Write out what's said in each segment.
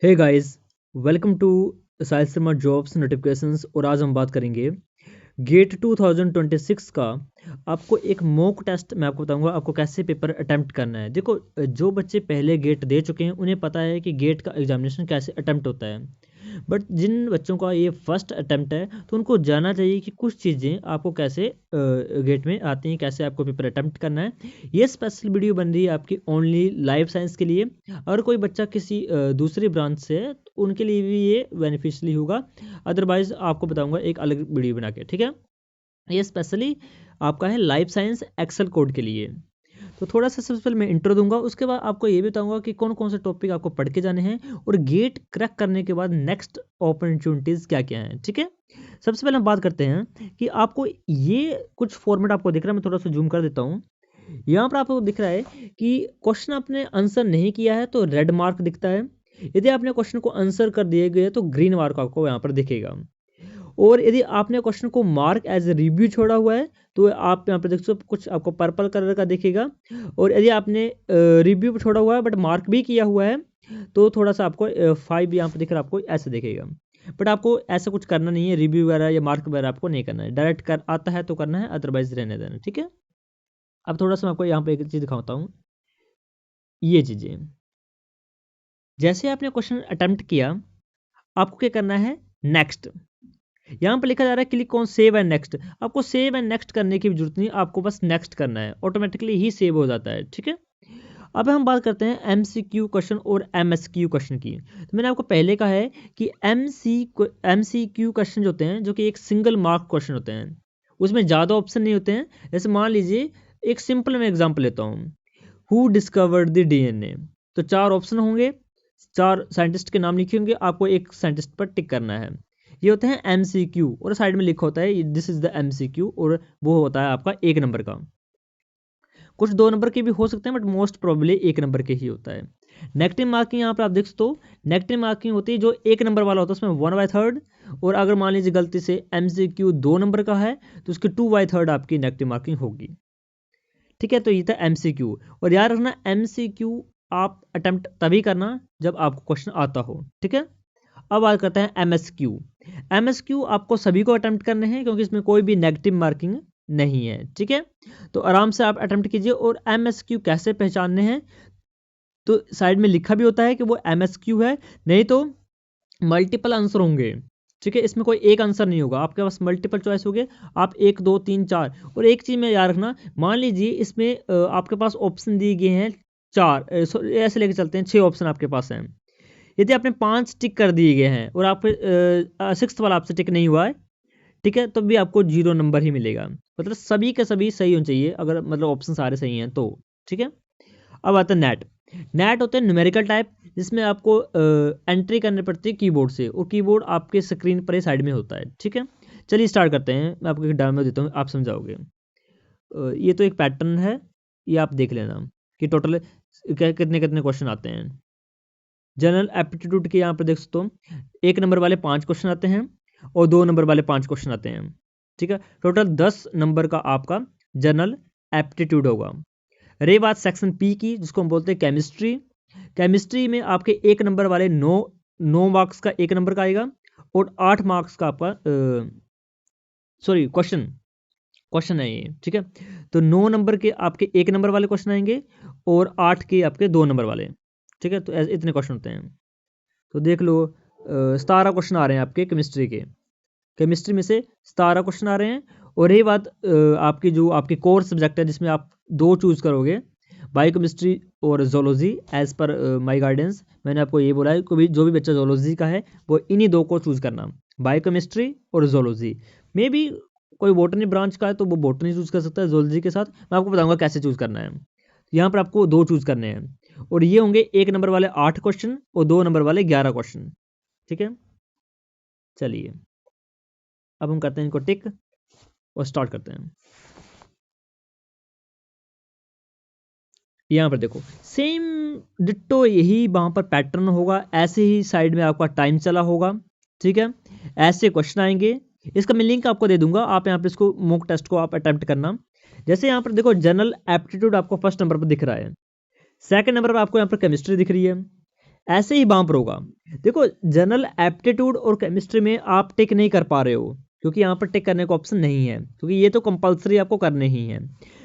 Hey guys, welcome to Sahil Sharma jobs notifications. और आज हम बात करेंगे गेट 2026 का। आपको एक मॉक टेस्ट मैं आपको बताऊंगा आपको कैसे पेपर अटेम्प्ट करना है। देखो, जो बच्चे पहले गेट दे चुके हैं उन्हें पता है कि गेट का एग्जामिनेशन कैसे अटेम्प्ट होता है, बट जिन बच्चों का ये फर्स्ट अटेम्प्ट है तो उनको जानना चाहिए कि कुछ चीज़ें आपको कैसे गेट में आती हैं, कैसे आपको पेपर अटेम्प्ट करना है। ये स्पेशल वीडियो बन रही है आपकी ओनली लाइफ साइंस के लिए। अगर कोई बच्चा किसी दूसरी ब्रांच से है तो उनके लिए भी ये बेनिफिशियली होगा, अदरवाइज आपको बताऊंगा एक अलग वीडियो बना के। ठीक है, ये स्पेशली आपका है लाइफ साइंस एक्सेल कोड के लिए। तो थोड़ा सा सबसे पहले मैं इंट्रो दूंगा, उसके बाद आपको ये भी बताऊंगा कि कौन कौन से टॉपिक आपको पढ़ के जाने हैं और गेट क्रैक करने के बाद नेक्स्ट अपॉर्चुनिटीज़ क्या क्या हैं। ठीक है, सबसे पहले हम बात करते हैं कि आपको ये कुछ फॉर्मेट आपको दिख रहा है। मैं थोड़ा सा जूम कर देता हूँ। यहाँ पर आपको दिख रहा है कि क्वेश्चन आपने आंसर नहीं किया है तो रेड मार्क दिखता है। यदि आपने क्वेश्चन को आंसर कर दिए गए तो ग्रीन मार्क आपको यहाँ पर दिखेगा। और यदि आपने क्वेश्चन को मार्क एज ए रिव्यू छोड़ा हुआ है तो आप यहाँ पर देख सकते हो कुछ आपको पर्पल कलर का दिखेगा। और यदि आपने रिव्यू छोड़ा हुआ है बट मार्क भी किया हुआ है तो थोड़ा सा आपको 5 यहाँ पर दिख रहा है, आपको ऐसे दिखेगा। बट आपको ऐसा कुछ करना नहीं है, रिव्यू वगैरह या मार्क वगैरह आपको नहीं करना है। डायरेक्ट कर आता है तो करना है, अदरवाइज रहने देना। ठीक है, अब थोड़ा सा मैं आपको यहाँ पे एक चीज़ दिखाता हूँ। ये चीज़ें जैसे आपने क्वेश्चन अटेम्प्ट किया, आपको क्या करना है, नेक्स्ट। यहाँ पर लिखा जा रहा है click on save and next. आपको सेव एंड नेक्स्ट करने की भी जरूरत नहीं, आपको बस नेक्स्ट करना है, ऑटोमेटिकली ही सेव हो जाता है। ठीक है, अब हम बात करते हैं एमसीक्यू क्वेश्चन और एमएसक्यू क्वेश्चन की। तो मैंने आपको पहले कहा है कि एमसीक्यू क्वेश्चन जो होते हैं, जो कि एक सिंगल मार्क क्वेश्चन होते हैं, उसमें ज़्यादा ऑप्शन नहीं होते हैं। जैसे मान लीजिए एक सिंपल मैं एग्जांपल लेता हूँ, हु डिस्कवर्ड द डीएनए। तो 4 ऑप्शन होंगे, 4 साइंटिस्ट के नाम लिखे होंगे, आपको एक साइंटिस्ट पर टिक करना है। ये होते हैं एमसीक्यू, और साइड में लिखा होता है दिस इज द एमसीक्यू, और वो होता है आपका 1 नंबर का। कुछ 2 नंबर के भी हो सकते हैं बट मोस्ट प्रोबेबली 1 नंबर के ही होता है। नेगेटिव मार्किंग यहाँ पर आप देख सकते हो, नेगेटिव मार्किंग होती है जो 1 नंबर वाला होता है उसमें 1/3। और अगर मान लीजिए गलती से एमसीक्यू 2 नंबर का है तो उसकी 2/3 आपकी नेगेटिव मार्किंग होगी। ठीक है, तो ये था एमसीक्यू। और याद रखना, एमसीक्यू आप अटेम्प्ट तभी करना जब आपको क्वेश्चन आता हो। ठीक है, अब बात करते हैं एमएसक्यू। एमएसक्यू आपको सभी को अटेम्प्ट करने हैं क्योंकि इसमें कोई भी नेगेटिव मार्किंग नहीं है। ठीक है, तो आराम से आप अटेम्प्ट कीजिए। और एमएसक्यू कैसे पहचानने हैं, तो साइड में लिखा भी होता है कि वो एमएसक्यू है, नहीं तो मल्टीपल आंसर होंगे। ठीक है, इसमें कोई एक आंसर नहीं होगा, आपके पास मल्टीपल चॉइस होंगे। आप 1 2 3 4। और एक चीज़ में याद रखना, मान लीजिए इसमें आपके पास ऑप्शन दिए गए हैं 4, ऐसे लेके चलते हैं 6 ऑप्शन आपके पास हैं। यदि आपने 5 टिक कर दिए गए हैं और आप 6th वाला आपसे टिक नहीं हुआ है, ठीक है, तो भी आपको 0 नंबर ही मिलेगा। मतलब सभी के सभी सही होने चाहिए, अगर मतलब ऑप्शन सारे सही हैं तो। ठीक है, अब आता है नेट। नेट होते हैं न्यूमेरिकल टाइप, जिसमें आपको एंट्री करनी पड़ती है कीबोर्ड से, और कीबोर्ड आपके स्क्रीन पर ही साइड में होता है। ठीक है, चलिए स्टार्ट करते हैं। मैं आपको एक डेमो देता हूँ, आप समझाओगे। ये तो एक पैटर्न है, ये आप देख लेना कि टोटल कितने कितने क्वेश्चन आते हैं। जनरल एप्टीट्यूड के यहाँ पर देख सकते हो 1 नंबर वाले 5 क्वेश्चन आते हैं और 2 नंबर वाले 5 क्वेश्चन आते हैं। ठीक है, टोटल 10 नंबर का आपका जनरल एप्टीट्यूड होगा। रही बात सेक्शन पी की, जिसको हम बोलते हैं केमिस्ट्री। केमिस्ट्री में आपके 1 नंबर वाले 9 मार्क्स का 1 नंबर का आएगा, और 8 मार्क्स का आपका सॉरी क्वेश्चन है ये। ठीक है, तो 9 नंबर के आपके 1 नंबर वाले क्वेश्चन आएंगे और 8 के आपके 2 नंबर वाले। ठीक है, तो इतने क्वेश्चन होते हैं। तो देख लो, 17 क्वेश्चन आ रहे हैं आपके केमिस्ट्री के। केमिस्ट्री में से 17 क्वेश्चन आ रहे हैं। और रही बात आपकी जो आपकी कोर सब्जेक्ट है, जिसमें आप 2 चूज़ करोगे, बायोकेमिस्ट्री और zoology. As per my guidance मैंने आपको ये बोला है कि जो भी बच्चा जोलॉजी का है वो इन्हीं 2 को चूज़ करना, बायोकेमिस्ट्री और जोलॉजी। मे बी कोई बॉटनी ब्रांच का है तो वो बॉटनी चूज़ कर सकता है जोलॉजी के साथ। मैं आपको बताऊंगा कैसे चूज़ करना है। यहाँ पर आपको 2 चूज़ करने हैं, और ये होंगे 1 नंबर वाले 8 क्वेश्चन और 2 नंबर वाले 11 क्वेश्चन। ठीक है, चलिए अब हम करते हैं इनको टिक और स्टार्ट करते हैं। यहाँ पर देखो, सेम डिट्टो यही वहाँ पर पैटर्न होगा, ऐसे ही साइड में आपका टाइम चला होगा। ठीक है, ऐसे क्वेश्चन आएंगे। इसका मैं लिंक आपको दे दूंगा, आप यहाँ पर इसको मॉक टेस्ट को आप अटेम्प्ट करना। जैसे यहाँ पर देखो, जनरल एप्टीट्यूड आपको फर्स्ट नंबर पर दिख रहा है, सेकंड नंबर पर आपको यहाँ पर केमिस्ट्री दिख रही है, ऐसे ही वहाँ पर होगा। देखो जनरल एप्टीट्यूड और केमिस्ट्री में आप टिक नहीं कर पा रहे हो क्योंकि यहाँ पर टिक करने का ऑप्शन नहीं है, क्योंकि ये तो कंपलसरी आपको करने ही है।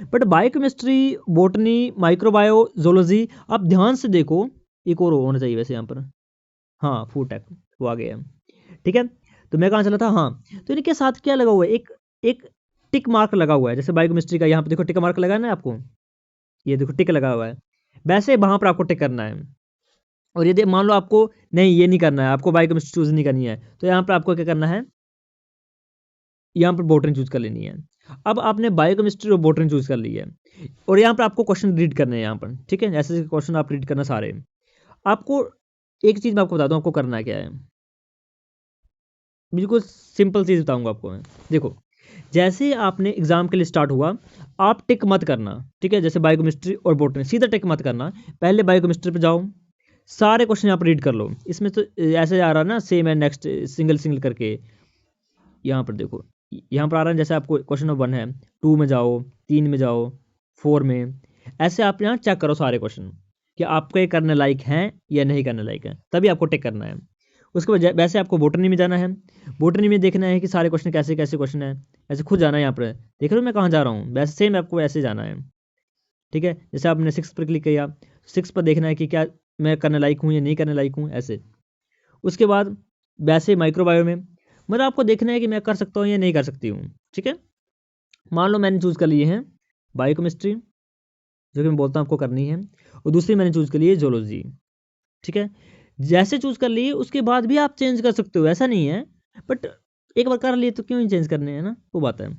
But biochemistry, botany, microbio, zoology, आप ध्यान से देखो, एक और होना चाहिए वैसे यहाँ पर, हाँ फूड टेक वो आ गया है। ठीक है, तो मैं कहाँ चला था, हाँ तो इनके साथ क्या लगा हुआ है, एक एक टिक मार्क लगा हुआ है। जैसे बायोकेमिस्ट्री का यहाँ पर देखो टिक मार्क लगा है ना आपको, ये देखो टिक लगा हुआ है, वैसे वहाँ पर आपको टिक करना है। और यदि मान लो आपको नहीं ये नहीं करना है, आपको बायोकेमिस्ट्री चूज नहीं करनी है, तो यहाँ पर आपको क्या करना है, यहाँ पर बॉटनी चूज कर लेनी है। अब आपने बायोकेमिस्ट्री और बॉटनी चूज कर ली है, और यहाँ पर आपको क्वेश्चन रीड करने हैं यहाँ पर, ठीक है, ऐसे क्वेश्चन आप रीड करना सारे। आपको एक चीज मैं आपको बता दूं, आपको करना क्या है, बिल्कुल सिंपल चीज बताऊंगा आपको मैं। देखो जैसे ही आपने एग्जाम के लिए स्टार्ट हुआ, आप टिक मत करना, ठीक है, जैसे बायोकेमिस्ट्री और बॉटनी सीधा टिक मत करना, पहले बायोकेमिस्ट्री पे जाओ, सारे क्वेश्चन यहाँ पर रीड कर लो। इसमें तो ऐसे आ रहा है ना, सेम है नेक्स्ट, सिंगल सिंगल करके, यहाँ पर देखो, यहाँ पर आ रहा है, जैसे आपको क्वेश्चन नंबर 1 है, 2 में जाओ, 3 में जाओ, 4 में, ऐसे आप यहाँ चेक करो सारे क्वेश्चन कि आपको ये करने लायक हैं या नहीं करने लायक है, तभी आपको टिक करना है। उसके बाद वैसे आपको बॉटनी में जाना है, बॉटनी में देखना है कि सारे क्वेश्चन कैसे कैसे क्वेश्चन है, ऐसे खुद जाना है, यहाँ पर देख रहे हो मैं कहाँ जा रहा हूँ, वैसे सेम आपको ऐसे जाना है। ठीक है, जैसे आपने 6 पर क्लिक किया, 6 पर देखना है कि क्या मैं करने लायक हूँ या नहीं करने लायक हूँ, ऐसे। उसके बाद वैसे माइक्रोबायो में, मतलब आपको देखना है कि मैं कर सकता हूँ या नहीं कर सकती हूँ। ठीक है, मान लो मैंने चूज़ कर लिए हैं बायोकेमिस्ट्री, जो कि मैं बोलता हूँ आपको करनी है, और दूसरी मैंने चूज़ कर ली है जोलॉजी। ठीक है, जैसे चूज़ कर लिए उसके बाद भी आप चेंज कर सकते हो, ऐसा नहीं है, बट एक बार कर लिए तो क्यों ही चेंज करने हैं ना, वो बात है।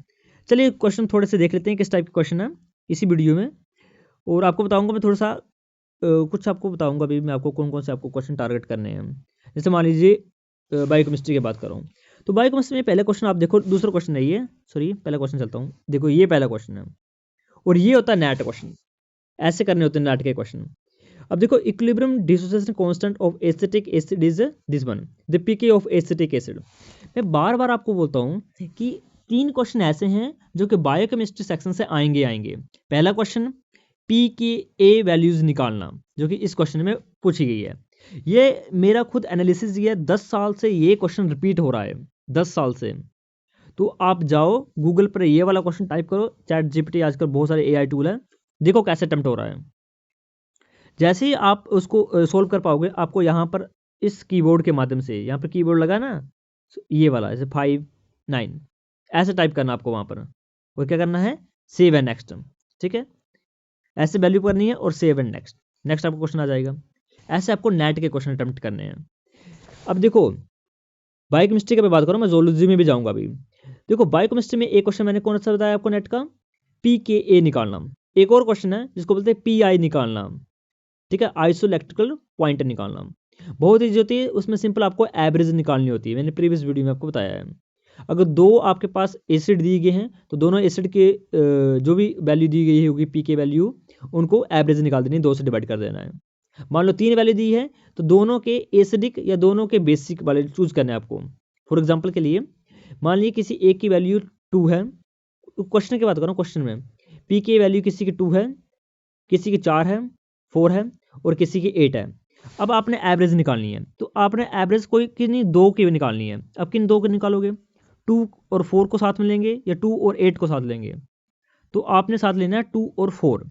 चलिए क्वेश्चन थोड़े से देख लेते हैं किस टाइप के क्वेश्चन है इसी वीडियो में, और आपको बताऊंगा मैं थोड़ा सा कुछ आपको बताऊंगा अभी मैं आपको कौन कौन से आपको क्वेश्चन टारगेट करने हैं। जैसे मान लीजिए बायोकेमिस्ट्री की बात कर रहा हूँ, तो बायोकेमिस्ट्री में पहले क्वेश्चन आप देखो, दूसरा क्वेश्चन है ये, सॉरी पहला क्वेश्चन चलता हूँ, देखो ये पहला क्वेश्चन है, और ये होता है नेट क्वेश्चन, ऐसे करने होते हैं नेट के क्वेश्चन। अब देखो equilibrium dissociation constant of acetic acid is this one, the pK of acetic acid. मैं बार बार आपको बोलता हूँ कि 3 क्वेश्चन ऐसे हैं जो कि बायोकेमिस्ट्री सेक्शन से आएंगे। पहला क्वेश्चन पी के ए वैल्यूज निकालना, जो कि इस क्वेश्चन में पूछी गई है। ये मेरा खुद एनालिसिस ये 10 साल से ये क्वेश्चन रिपीट हो रहा है, 10 साल से। तो आप जाओ गूगल पर ये वाला क्वेश्चन टाइप करो, चैट जीपीटी आजकल बहुत सारे एआई टूल है, देखो कैसे अटेम्प्ट हो रहा है। जैसे ही आप उसको सोल्व कर पाओगे, आपको यहाँ पर इस कीबोर्ड के माध्यम से, यहाँ पर कीबोर्ड लगा ना ये वाला, जैसे 5 9 ऐसे टाइप करना आपको वहाँ पर, और क्या करना है, सेव एंड नेक्स्ट। ठीक है, ऐसे वैल्यू करनी है और सेव एंड नेक्स्ट, नेक्स्ट आपको क्वेश्चन आ जाएगा। ऐसे आपको नेट के क्वेश्चन अटेम्प्ट करने हैं। अब देखो बायोकेमिस्ट्री की बात करूँ, मैं जोलॉजी में भी जाऊँगा अभी। देखो बायोकेमिस्ट्री में एक क्वेश्चन मैंने कौन सा बताया आपको, नेट का पी के ए निकालना। एक और क्वेश्चन है जिसको बोलते हैं पी आई निकालना, ठीक है, आइसोइलेक्ट्रिकल पॉइंट निकालना, बहुत ईजी होती है। उसमें सिंपल आपको एवरेज निकालनी होती है, मैंने प्रीवियस वीडियो में आपको बताया है। अगर दो आपके पास एसिड दिए गए हैं तो दोनों एसिड के जो भी वैल्यू दी गई होगी पी के वैल्यू, उनको एवरेज निकाल देनी है, 2 से डिवाइड कर देना है। मान लो 3 वैल्यू दी है तो दोनों के एसिडिक या दोनों के बेसिक वाले चूज करने हैं आपको। फॉर एग्जाम्पल के लिए मान लीजिए किसी एक की वैल्यू 2 है, क्वेश्चन की बात करो, क्वेश्चन में पी की वैल्यू किसी की 2 है, किसी की 4 है, 4 है, और किसी की 8 है। अब आपने एवरेज निकालनी है, तो आपने एवरेज कोई कितनी 2 की निकालनी है। अब किन 2 की निकालोगे, 2 और 4 को साथ में लेंगे या 2 और 8 को साथ लेंगे, तो आपने साथ लेना है 2 और 4।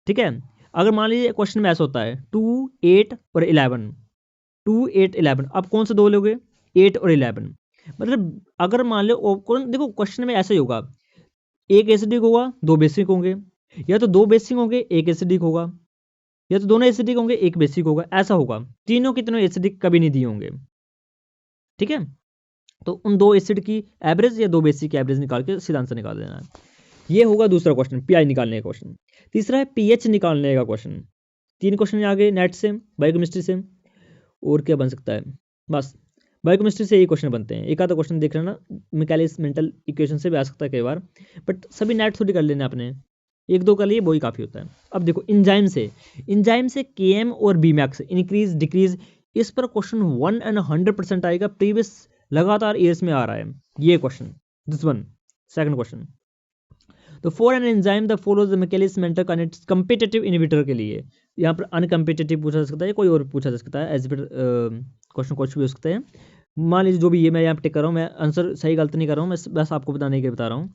ठीक है, अगर मान लीजिए क्वेश्चन में ऐसा होता है 2 8 और 11, 2 8 11, अब कौन से 2 लोगे, 8 और 11। मतलब अगर मान लो देखो क्वेश्चन में ऐसा ही होगा, एक एसिडिक होगा 2 बेसिक होंगे, या तो 2 बेसिक होंगे एक एसिडिक होगा, या तो दोनों एसिडिक होंगे एक बेसिक होगा, ऐसा होगा। तीनों के तीनों एसिडिक कभी नहीं दिए होंगे। ठीक है, तो उन 2 एसिड की एवरेज या 2 बेसिक की एवरेज निकाल के सीधा आंसर निकाल देना है। ये होगा दूसरा क्वेश्चन, पीआई निकालने का क्वेश्चन। तीसरा है पीएच निकालने का क्वेश्चन। 3 क्वेश्चन आगे नेट से, बायोकेमिस्ट्री से, और क्या बन सकता है, बस बायोकेमिस्ट्री से ये क्वेश्चन बनते हैं। एक आधा क्वेश्चन देख लेना मिकेलिस मेंटल इक्वेशन से भी आ सकता है कई बार, बट सभी नेट थोड़ी कर लेना आपने, 1-2 कर लिए वही काफ़ी होता है। अब देखो इंजाइम से केएम और बीमैक्स इंक्रीज डिक्रीज, इस पर क्वेश्चन 100% आएगा, प्रीवियस लगातार ईयर्स में आ रहा है ये question, this one second question. तो for an enzyme the follows the mechanism mentor connect competitive inhibitor के लिए यहाँ पर अनकम्पिटिटिव पूछा जा सकता है, कोई और पूछा जा सकता है, एज पर क्वेश्चन कुछ भी हो सकते हैं। मान लीजिए जो भी ये मैं यहाँ पे टिक कर रहा हूँ, मैं आंसर सही गलत नहीं कर रहा हूँ, मैं बस आपको बताने के लिए बता रहा हूँ।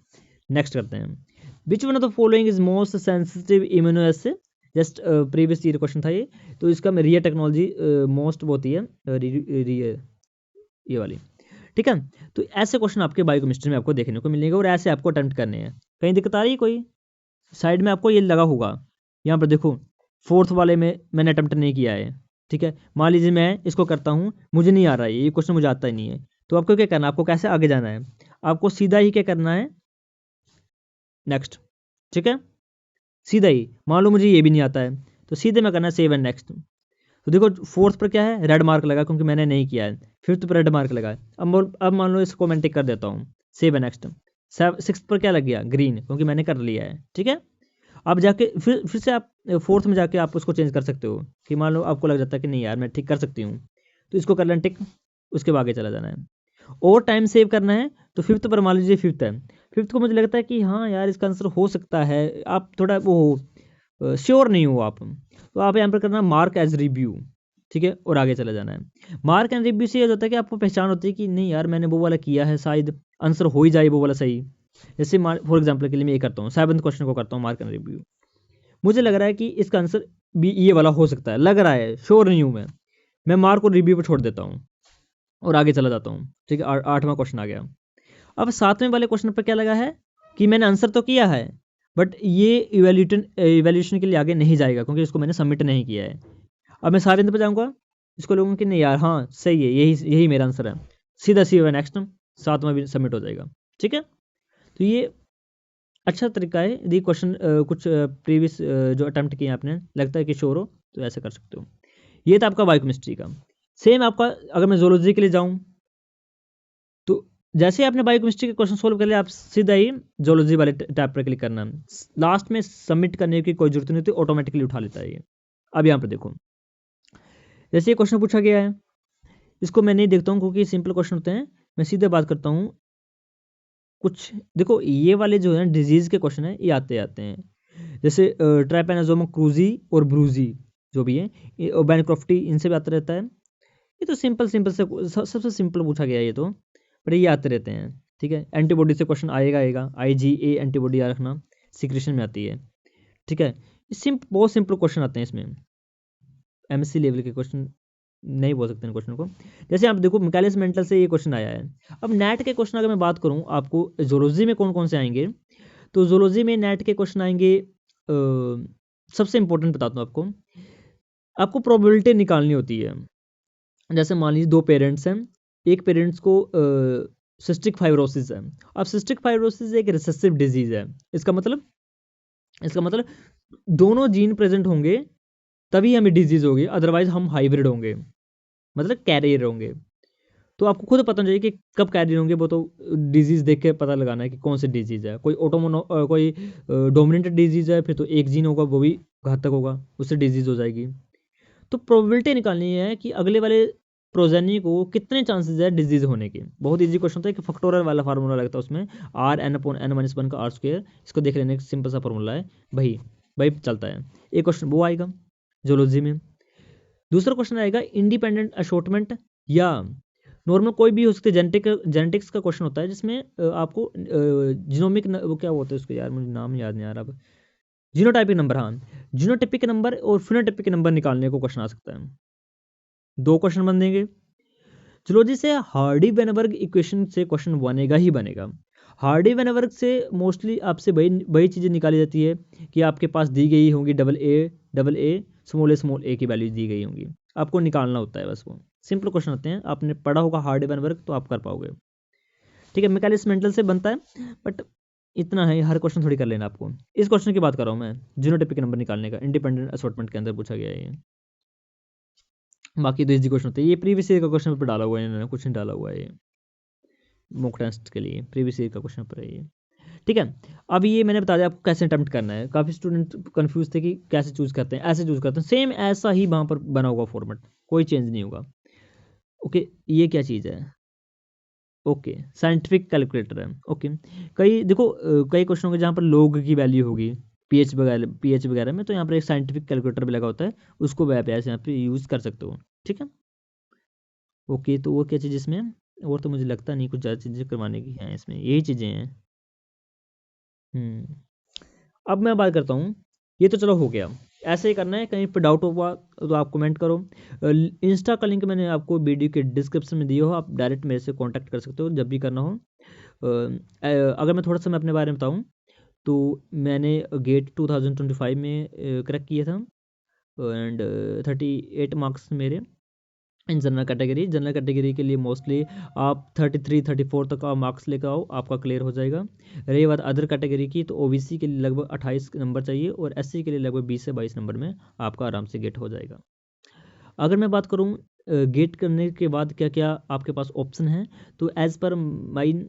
नेक्स्ट करते हैं, which one of the following is most sensitive immuno essay, just previous year question था ये, तो इसका मैं रिया टेक्नोलॉजी मोस्ट वो होती है ये वाली, ठीक है। तो ऐसे क्वेश्चन आपके बायोकेमिस्ट्री में आपको देखने को मिलेंगे और ऐसे आपको अटेम्प्ट करने हैं। कहीं दिक्कत आ रही है कोई? साइड में आपको ये लगा होगा, यहाँ पर देखो फोर्थ वाले में मैंने अटेम्प्ट नहीं किया है, ठीक है। मान लीजिए मैं इसको करता हूँ, मुझे नहीं आ रहा है, ये क्वेश्चन मुझे आता ही नहीं है, तो आपको क्या करना है, आपको कैसे आगे जाना है, आपको सीधा ही क्या करना है, नेक्स्ट, ठीक है। सीधा ही, मान लो मुझे ये भी नहीं आता है, तो सीधे में करना है सेव एंड नेक्स्ट। तो देखो फोर्थ पर क्या है, रेड मार्क लगा क्योंकि मैंने नहीं किया है, फिफ्थ पर रेड मार्क लगा है। अब मान लो इसको मैं टिक कर देता हूँ, सेव एंड नेक्स्ट। सिक्स पर क्या लग गया, ग्रीन, क्योंकि मैंने कर लिया है, ठीक है। अब जाके फिर से आप फोर्थ में जाके आप उसको चेंज कर सकते हो, कि मान लो आपको लग जाता है कि नहीं यार मैं ठीक कर सकती हूँ, तो इसको कर लेना टिक, उसके बाद आगे चला जाना है। और टाइम सेव करना है, तो फिफ्थ पर मान लीजिए फिफ्थ है, फिफ्थ को मुझे लगता है कि हाँ यार इसका आंसर हो सकता है, आप थोड़ा वो श्योर नहीं हो आप, तो आप यहाँ पर करना मार्क एज रिव्यू, ठीक है, और आगे चला जाना है। मार्क एंड रिव्यू से ये होता है कि आपको पहचान होती है कि नहीं यार मैंने वो वाला किया है, शायद आंसर हो ही जाए वो वाला सही। जैसे फॉर एग्जाम्पल के लिए मैं ये करता हूँ, सेवंथ क्वेश्चन को करता हूँ मार्क एंड रिव्यू, मुझे लग रहा है कि इसका आंसर भी ये वाला हो सकता है, लग रहा है, श्योर नहीं हूँ मैं मार्क और रिव्यू पर छोड़ देता हूँ और आगे चला जाता हूँ, ठीक है। आठवां क्वेश्चन आ गया। अब सातवें वाले क्वेश्चन पर क्या लगा है कि मैंने आंसर तो किया है, बट ये इवेल्यूशन के लिए आगे नहीं जाएगा क्योंकि इसको मैंने सबमिट नहीं किया है। अब मैं सारे पे जाऊँगा, इसको लोगों कि नहीं यार हाँ सही है, यही मेरा आंसर है, सीधा सीधा नेक्स्ट, सातवां भी सबमिट हो जाएगा, ठीक है। तो ये अच्छा तरीका है, यदि क्वेश्चन कुछ प्रीवियस जो अटैम्प्ट किए आपने लगता है कि श्योर हो, तो ऐसे कर सकते हो। ये था आपका बायोकेमिस्ट्री का। सेम आपका अगर मैं जोलॉजी के लिए जाऊँ, तो जैसे आपने बायोकेमिस्ट्री के क्वेश्चन सोल्व कर लिया, आप सीधा ही जोलॉजी वाले टैब पर क्लिक करना, लास्ट में सबमिट करने की कोई जरूरत नहीं होती, ऑटोमेटिकली उठा लेता है ये। अब यहाँ पर देखो, जैसे ये क्वेश्चन पूछा गया है, इसको मैं नहीं देखता हूँ क्योंकि सिंपल क्वेश्चन होते हैं, मैं सीधे बात करता हूँ। कुछ देखो ये वाले जो है डिजीज़ के क्वेश्चन है, ये आते हैं, जैसे ट्राइपेनाजोमा क्रूजी और ब्रूजी जो भी है, और बैनक्रॉफ्टी, इनसे भी आता रहता है। ये तो सिंपल से सबसे सिंपल पूछा गया है ये तो, पर ये आते रहते हैं, ठीक है। एंटीबॉडी से क्वेश्चन आएगा IgA एंटीबॉडी याद रखना, सिक्रेशन में आती है, ठीक है। बहुत सिंपल क्वेश्चन आते हैं इसमें, MSc लेवल के क्वेश्चन नहीं बोल सकते इन क्वेश्चन को। जैसे आप देखो मिकाइलिस मेंटल से ये क्वेश्चन आया है। अब नेट के क्वेश्चन अगर मैं बात करूं आपको जोलॉजी में कौन कौन से आएंगे, तो जोलॉजी में नेट के क्वेश्चन आएंगे, सबसे इंपॉर्टेंट बताता हूँ आपको प्रोबेबिलिटी निकालनी होती है। जैसे मान लीजिए दो पेरेंट्स हैं, एक पेरेंट्स को सिस्टिक फाइब्रोसिस है। अब सिस्टिक फाइब्रोसिस एक रिसेसिव डिजीज है, इसका मतलब दोनों जीन प्रेजेंट होंगे तभी हमें डिजीज होगी, अदरवाइज हम हाइब्रिड होंगे, मतलब कैरियर होंगे। तो आपको खुद पता चाहिए कि कब कैरियर होंगे, वो तो डिजीज देख के पता लगाना है कि कौन सी डिजीज है। कोई डोमिनेंट डिजीज है, फिर तो एक जीन होगा वो भी घातक होगा, उससे डिजीज हो जाएगी। तो प्रोबेबिलिटी निकालनी है कि अगले वाले प्रोजेनी को कितने चांसेस है डिजीज होने के। बहुत इजी क्वेश्चन होता है कि फैक्टोरियल वाला फार्मूला लगता है उसमें, RN/N-1 का R², इसको देख लेने सिंपल सा फार्मूला है, भाई चलता है। एक क्वेश्चन वो आएगा जोलॉजी में। दूसरा क्वेश्चन आएगा इंडिपेंडेंट अशॉर्टमेंट, या नॉर्मल कोई भी हो सकते हैं, जेनेटिक्स का क्वेश्चन होता है जिसमें आपको जीनोमिक वो क्या होता है उसको, यार मुझे नाम याद नहीं आ रहा अब, जीनोटाइपिक नंबर, हाँ जीनोटाइपिक नंबर और फिनोटाइपिक नंबर निकालने को क्वेश्चन आ सकता है। दो क्वेश्चन बन देंगे। जूलॉजी से हार्डी वेनबर्ग इक्वेशन से क्वेश्चन बनेगा ही बनेगा। हार्डी वेनबर्ग से मोस्टली आपसे वही चीज़ें निकाली जाती है कि आपके पास दी गई होंगी AA स्मॉल a की वैल्यू दी गई होंगी, आपको निकालना होता है बस। वो सिंपल क्वेश्चन होते हैं, आपने पढ़ा होगा हार्डी वेनबर्ग तो आप कर पाओगे, ठीक है। मिकाइलिस मेंटल से बनता है, बट इतना है, हर क्वेश्चन थोड़ी कर लेना आपको। इस क्वेश्चन की बात कर रहा हूँ मैं, जीनोटाइपिक नंबर निकालने का, इंडिपेंडेंट असॉर्टमेंट के अंदर पूछा गया है ये। बाकी तो इजी क्वेश्चन होते हैं, ये प्रीवियस ईयर का क्वेश्चन पेपर डाला हुआ है इन्होंने, कुछ नहीं डाला हुआ है ये मॉक टेस्ट के लिए, प्रीवियस ईयर का क्वेश्चन पेपर है ये, ठीक है। अब ये मैंने बता दिया आपको कैसे अटेम्प्ट करना है। काफ़ी स्टूडेंट कंफ्यूज थे कि कैसे चूज़ करते हैं, ऐसे चूज़ करते हैं, सेम ऐसा ही वहाँ पर बना होगा फॉर्मेट, कोई चेंज नहीं होगा। ओके, ये क्या चीज़ है, ओके, साइंटिफिक कैलकुलेटर है। ओके, कई देखो कई क्वेश्चन होंगे जहाँ पर लोग की वैल्यू होगी पीएच वगैरह में, तो यहाँ पर एक साइंटिफिक कैलकुलेटर भी लगा होता है, उसको वह आप यहाँ पे यूज़ कर सकते हो। ठीक है। ओके, तो वो क्या चीज़ इसमें, और तो मुझे लगता नहीं कुछ ज़्यादा चीज़ें करवाने की हैं इसमें, यही चीज़ें हैं। हम्म, अब मैं बात करता हूँ, ये तो चलो हो गया। ऐसे ही करना है, कहीं पर डाउट होगा तो आप कमेंट करो। इंस्टा का लिंक मैंने आपको वीडियो के डिस्क्रिप्शन में दिया हो, आप डायरेक्ट मेरे से कांटेक्ट कर सकते हो जब भी करना हो। अगर मैं थोड़ा सा मैं अपने बारे में बताऊँ, तो मैंने गेट 2025 में क्रैक किया था, एंड 38 मार्क्स मेरे इन जनरल कैटेगरी के लिए मोस्टली आप 33-34 तक आप मार्क्स लेकर आओ, आपका क्लियर हो जाएगा। रही बात अदर कैटेगरी की, तो ओबीसी के लिए लगभग 28 नंबर चाहिए, और एससी के लिए लगभग 20 से 22 नंबर में आपका आराम से गेट हो जाएगा। अगर मैं बात करूँ गेट करने के बाद क्या क्या आपके पास ऑप्शन है, तो एज़ पर माइन,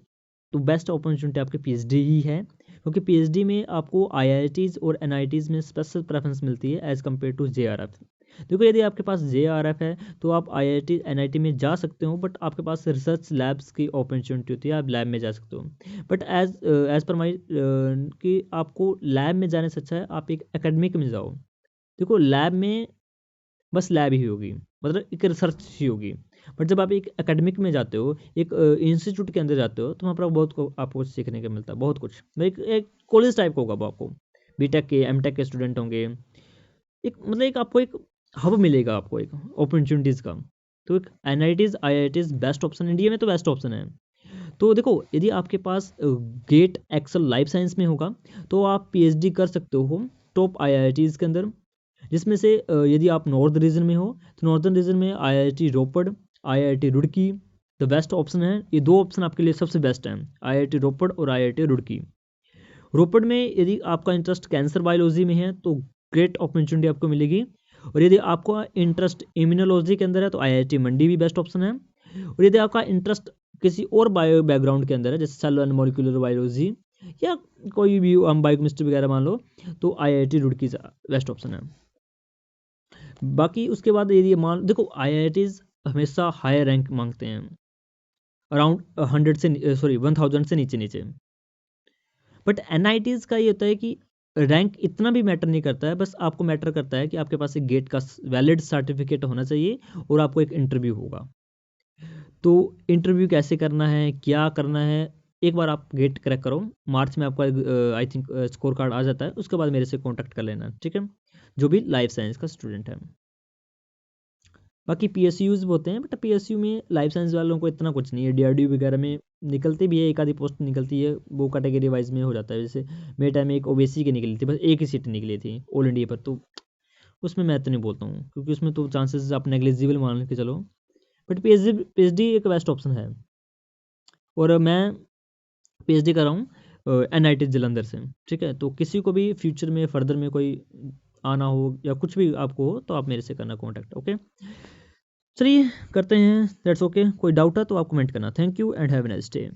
तो बेस्ट अपॉर्चुनिटी आपके पीएचडी ही है, क्योंकि पीएचडी में आपको आईआईटीज़ और एनआईटीज़ में स्पेशल प्रेफरेंस मिलती है एज़ कम्पेयर टू जेआरएफ। देखो, यदि आपके पास जेआरएफ है तो आप आईआईटी एनआईटी में जा सकते हो, बट आपके पास रिसर्च लैब्स की अपॉर्चुनिटी होती है, आप लैब में जा सकते हो। बट एज पर माई कि आपको लैब में जाने से अच्छा है आप एक एकेडमिक में जाओ। देखो, लैब में बस लैब ही होगी, मतलब एक रिसर्च ही होगी। बट जब आप एक एकेडमिक में जाते हो, एक इंस्टीट्यूट के अंदर जाते हो, तो वहाँ पर आपको सीखने को मिलता है बहुत कुछ, एक कॉलेज टाइप का होगा वो आपको। बीटेक के एमटेक के स्टूडेंट होंगे, एक मतलब एक आपको एक हब मिलेगा, आपको एक अपॉर्चुनिटीज़ का। तो एक NITs IITs best option India में, तो बेस्ट ऑप्शन है। तो देखो, यदि आपके पास गेट एक्सेल लाइफ साइंस में होगा, तो आप पीएचडी कर सकते हो टॉप आईआईटीज़ के अंदर, जिसमें से यदि आप नॉर्थ रीजन में हो, तो नॉर्थन रीजन में IIT Ropar, IIT Roorkee the best option है। ये दो ऑप्शन आपके लिए सबसे बेस्ट हैं, आईआईटी रोपड़ और आईआईटी रुड़की। रोपड़ में यदि आपका इंटरेस्ट कैंसर बायोलॉजी में है, तो ग्रेट अपॉर्चुनिटी आपको मिलेगी। और यदि आपका इंटरेस्ट इम्यूनोलॉजी के अंदर है, तो आईआईटी मंडी भी बेस्ट ऑप्शन है। और यदि आपका इंटरेस्ट किसी और बायो बैकग्राउंड के अंदर है, जैसे सेल एंड मॉलिक्यूलर बायोलॉजी या कोई भी हम बायोकेमिस्ट्री वगैरह मान लो, तो आईआईटी रुड़की बेस्ट ऑप्शन है। बाकी उसके बाद यदि मान देखो, आईआईटीज हमेशा हायर रैंक मांगते हैं, अराउंड 100 से सॉरी 1000 से नीचे नीचे। बट एनआईटीज़ का ये होता है कि रैंक इतना भी मैटर नहीं करता है, बस आपको मैटर करता है कि आपके पास एक गेट का वैलिड सर्टिफिकेट होना चाहिए, और आपको एक इंटरव्यू होगा। तो इंटरव्यू कैसे करना है, क्या करना है, एक बार आप गेट क्रैक करो, मार्च में आपका आई थिंक स्कोर कार्ड आ जाता है, उसके बाद मेरे से कॉन्टैक्ट कर लेना, ठीक है, जो भी लाइफ साइंस का स्टूडेंट है। बाकी पीएसयूज भी होते हैं, बट पीएसयू में लाइफ साइंस वालों को इतना कुछ नहीं है, डीआरडीओ वगैरह में निकलती भी है, एक आधी पोस्ट निकलती है, वो कैटेगरी वाइज में हो जाता है। जैसे मेरे टाइम में एक ओबीसी की निकली थी, बस एक ही सीट निकली थी ऑल इंडिया पर, तो उसमें मैं तो नहीं बोलता हूँ, क्योंकि उसमें तो चांसेस आप नेग्लिजिबल मान के चलो। बट पीएचडी एक बेस्ट ऑप्शन है, और मैं पीएचडी कर रहा हूँ एनआईटी जलंधर से। ठीक है, तो किसी को भी फ्यूचर में फर्दर में कोई आना हो या कुछ भी आपको हो, तो आप मेरे से करना कॉन्टैक्ट। ओके, चलिए करते हैं, दैट्स ओके। कोई डाउट है तो आप कमेंट करना। Thank you and have a nice day.